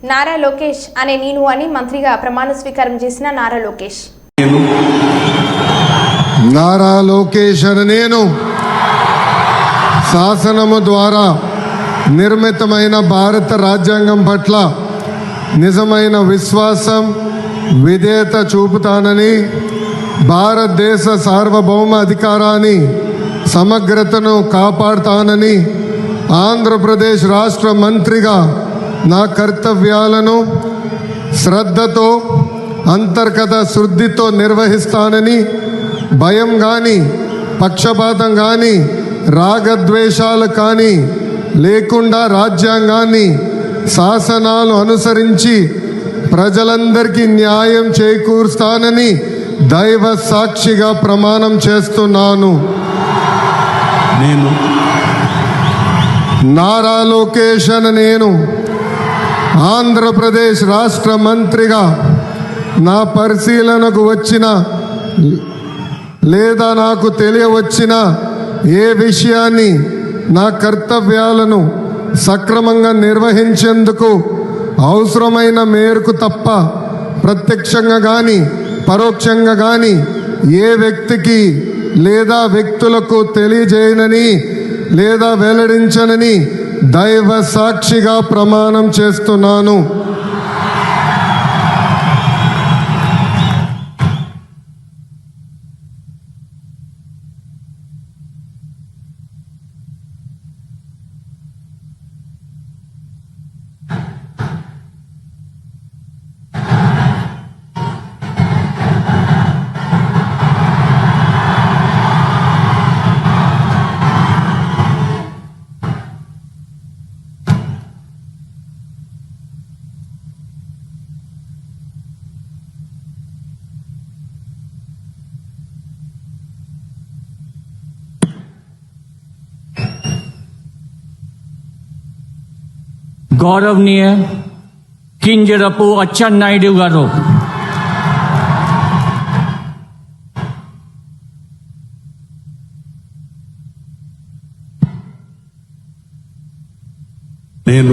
నారా లోకేష్ అనే నేను అని మంత్రిగా ప్రమాణ స్వీకారం చేసిన నారా లోకేష్. నారా లోకేష్ అని నేను శాసనము ద్వారా నిర్మితమైన భారత రాజ్యాంగం పట్ల నిజమైన విశ్వాసం విధేయత చూపుతానని, భారతదేశ సార్వభౌమ అధికారాన్ని సమగ్రతను కాపాడుతానని, ఆంధ్రప్రదేశ్ రాష్ట్ర మంత్రిగా నా కర్తవ్యాలను శ్రద్ధతో అంతర్గత శుద్ధితో నిర్వహిస్తానని, భయం కానీ పక్షపాతం కానీ రాగద్వేషాలు కానీ లేకుండా రాజ్యాంగాన్ని శాసనాలు అనుసరించి ప్రజలందరికీ న్యాయం చేకూరుస్తానని దైవ సాక్షిగా ప్రమాణం చేస్తున్నాను. నేను నారా లోకేష్ అని నేను ఆంధ్రప్రదేశ్ రాష్ట్ర మంత్రిగా నా పరిశీలనకు వచ్చిన లేదా నాకు తెలియవచ్చిన ఏ విషయాన్ని నా కర్తవ్యాలను సక్రమంగా నిర్వహించేందుకు అవసరమైన మేరకు తప్ప ప్రత్యక్షంగా కానీ పరోక్షంగా కానీ ఏ వ్యక్తికి లేదా వ్యక్తులకు తెలియజేయనని లేదా వెల్లడించనని దైవ సాక్షిగా ప్రమాణం చేస్తున్నాను. गौरवनीय किंजरपु अच्चन्नायुडु गारू నేను